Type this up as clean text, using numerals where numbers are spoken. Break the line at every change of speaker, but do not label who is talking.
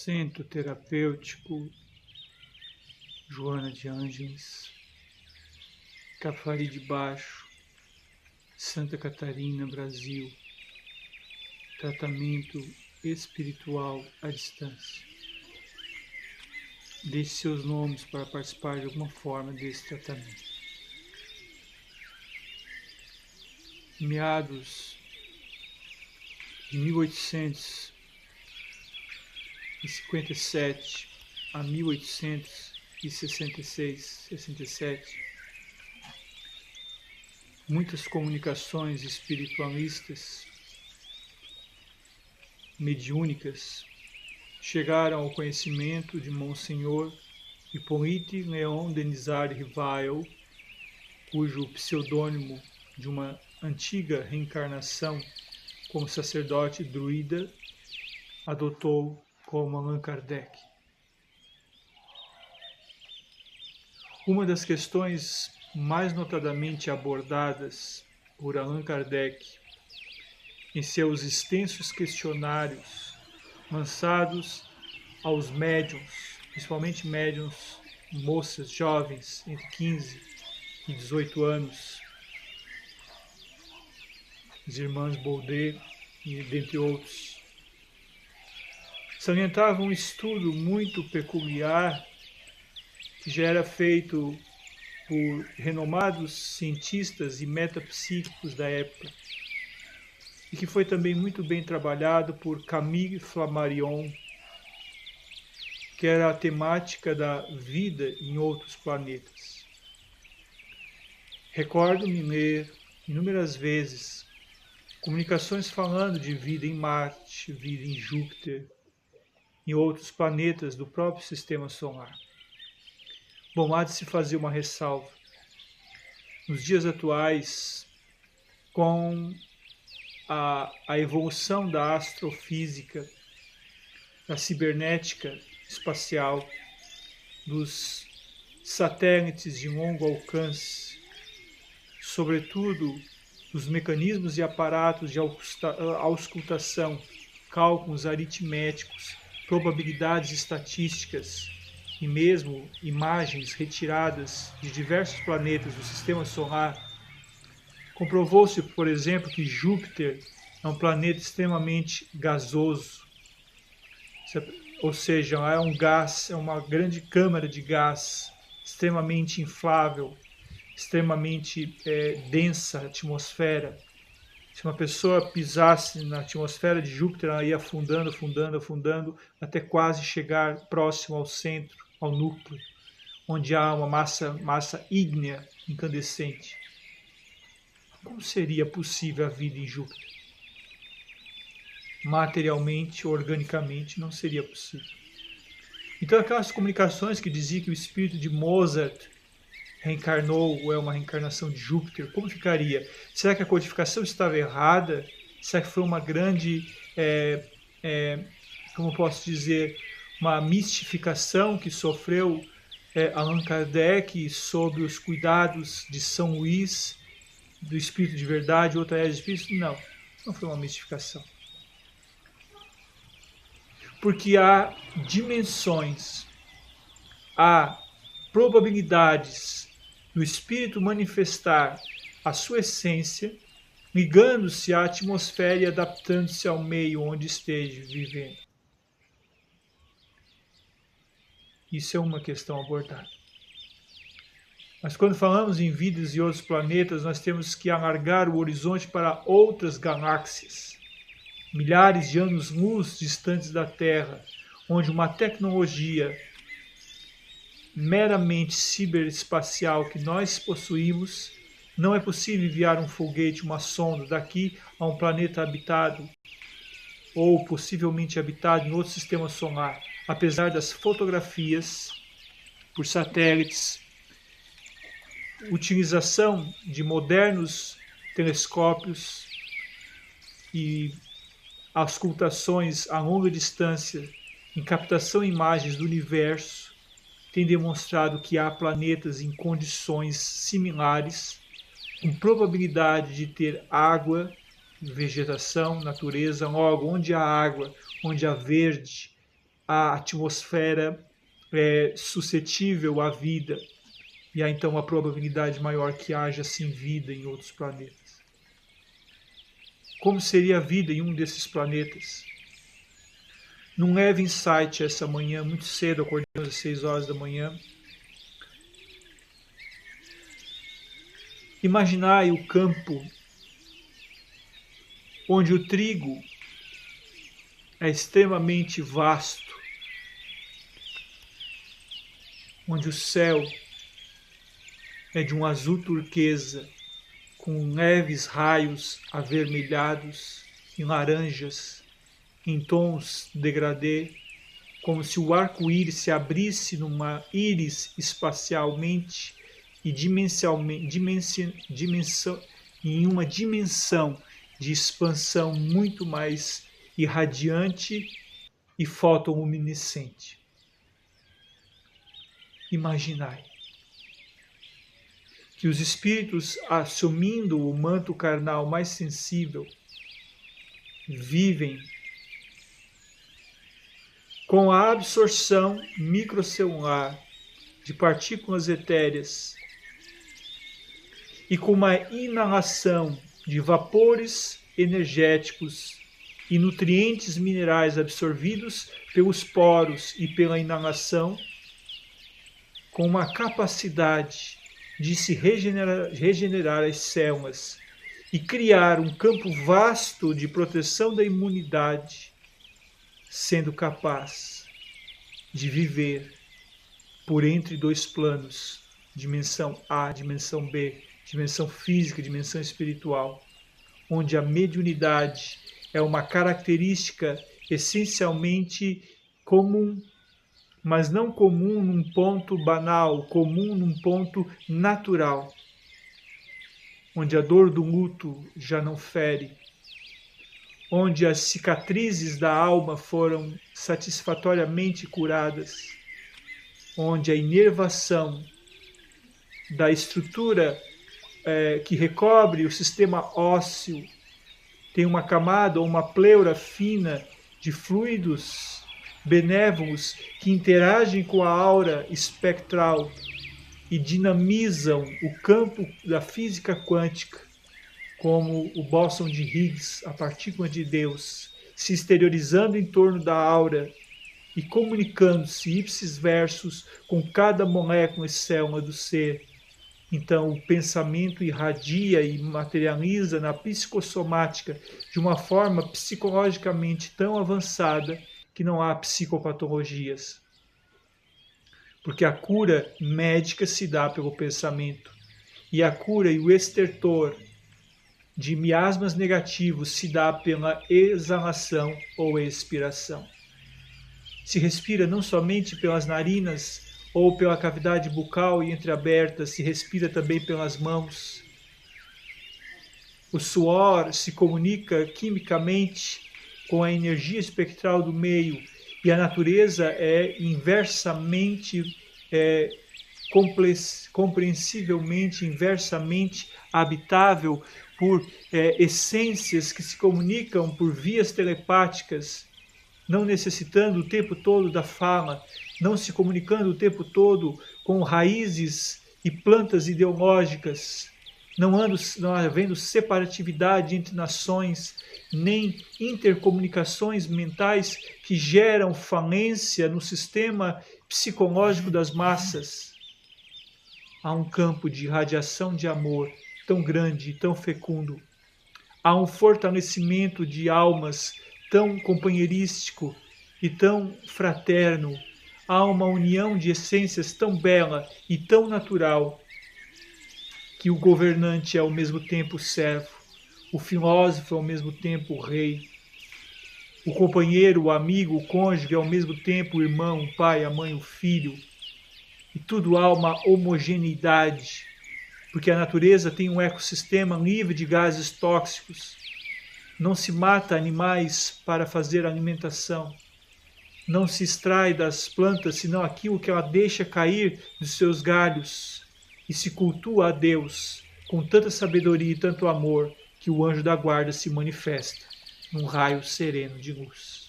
Centro Terapêutico Joana de Ângeles, Cafari de Baixo, Santa Catarina, Brasil. Tratamento espiritual à distância. Deixe seus nomes para participar de alguma forma desse tratamento. Meados de 1857 a 1866-67, muitas comunicações espiritualistas, mediúnicas, chegaram ao conhecimento de Monsenhor Hippolyte Léon Denisard Rivail, cujo pseudônimo de uma antiga reencarnação como sacerdote druida adotou como Allan Kardec. Uma das questões mais notadamente abordadas por Allan Kardec em seus extensos questionários lançados aos médiuns, principalmente médiuns moças jovens entre 15 e 18 anos, as irmãs Baudet e dentre outros, salientava um estudo muito peculiar que já era feito por renomados cientistas e metapsíquicos da época e que foi também muito bem trabalhado por Camille Flammarion, que era a temática da vida em outros planetas. Recordo-me ler inúmeras vezes comunicações falando de vida em Marte, vida em Júpiter, em outros planetas do próprio Sistema Solar. Bom, há de se fazer uma ressalva. Nos dias atuais, com a evolução da astrofísica, da cibernética espacial, dos satélites de longo alcance, sobretudo dos mecanismos e aparatos de auscultação, cálculos aritméticos, probabilidades estatísticas e mesmo imagens retiradas de diversos planetas do Sistema Solar, comprovou-se, por exemplo, que Júpiter é um planeta extremamente gasoso, ou seja, é um gás, é uma grande câmara de gás, extremamente inflável, extremamente densa a atmosfera. Se uma pessoa pisasse na atmosfera de Júpiter, ela ia afundando, afundando, afundando, até quase chegar próximo ao centro, ao núcleo, onde há uma massa ígnea incandescente. Como seria possível a vida em Júpiter? Materialmente, organicamente, não seria possível. Então, aquelas comunicações que diziam que o espírito de Mozart reencarnou ou é uma reencarnação de Júpiter, como ficaria? Será que a codificação estava errada? Será que foi uma grande, como posso dizer, uma mistificação que sofreu Allan Kardec sob os cuidados de São Luís, do Espírito de Verdade, outra era de Espírito? Não, não foi uma mistificação. Porque há dimensões, há probabilidades do Espírito manifestar a sua essência, ligando-se à atmosfera e adaptando-se ao meio onde esteja vivendo. Isso é uma questão abordada. Mas quando falamos em vidas e outros planetas, nós temos que alargar o horizonte para outras galáxias, milhares de anos-luz distantes da Terra, onde uma tecnologia meramente ciberespacial que nós possuímos, não é possível enviar um foguete, uma sonda daqui a um planeta habitado ou possivelmente habitado em outro sistema solar, apesar das fotografias por satélites, utilização de modernos telescópios e auscultações a longa distância em captação de imagens do universo tem demonstrado que há planetas em condições similares, com probabilidade de ter água, vegetação, natureza, logo onde há água, onde há verde, a atmosfera é suscetível à vida, e há então uma probabilidade maior que haja sim vida em outros planetas. Como seria a vida em um desses planetas? Num leve insight essa manhã, muito cedo, acordamos às 6 horas da manhã, imaginai o campo onde o trigo é extremamente vasto, onde o céu é de um azul turquesa, com leves raios avermelhados e laranjas, em tons degradê, como se o arco-íris se abrisse numa íris espacialmente e em uma dimensão de expansão muito mais irradiante e fotoluminescente. Imaginai que os espíritos, assumindo o manto carnal mais sensível, vivem com a absorção microcelular de partículas etéreas e com uma inalação de vapores energéticos e nutrientes minerais absorvidos pelos poros e pela inalação, com uma capacidade de se regenerar as células e criar um campo vasto de proteção da imunidade, sendo capaz de viver por entre dois planos, dimensão A, dimensão B, dimensão física, dimensão espiritual, onde a mediunidade é uma característica essencialmente comum, mas não comum num ponto banal, comum num ponto natural, onde a dor do luto já não fere, onde as cicatrizes da alma foram satisfatoriamente curadas, onde a inervação da estrutura que recobre o sistema ósseo tem uma camada ou uma pleura fina de fluidos benévolos que interagem com a aura espectral e dinamizam o campo da física quântica, como o bóson de Higgs, a partícula de Deus, se exteriorizando em torno da aura e comunicando-se ipsis versus com cada molécula e célula do ser. Então o pensamento irradia e materializa na psicossomática de uma forma psicologicamente tão avançada que não há psicopatologias. Porque a cura médica se dá pelo pensamento. E a cura e o estertor de miasmas negativos se dá pela exalação ou expiração. Se respira não somente pelas narinas ou pela cavidade bucal e entreaberta, se respira também pelas mãos. O suor se comunica quimicamente com a energia espectral do meio e a natureza é inversamente, compreensivelmente, inversamente habitável por essências que se comunicam por vias telepáticas, não necessitando o tempo todo da fala, não se comunicando o tempo todo com raízes e plantas ideológicas, não havendo separatividade entre nações, nem intercomunicações mentais que geram falência no sistema psicológico das massas. Há um campo de radiação de amor tão grande e tão fecundo. Há um fortalecimento de almas tão companheirístico e tão fraterno. Há uma união de essências tão bela e tão natural que o governante é ao mesmo tempo servo, o filósofo é ao mesmo tempo o rei, o companheiro, o amigo, o cônjuge é ao mesmo tempo o irmão, o pai, a mãe, o filho. E tudo há uma homogeneidade, porque a natureza tem um ecossistema livre de gases tóxicos. Não se mata animais para fazer alimentação. Não se extrai das plantas senão aquilo que ela deixa cair dos seus galhos. E se cultua a Deus com tanta sabedoria e tanto amor que o anjo da guarda se manifesta num raio sereno de luz.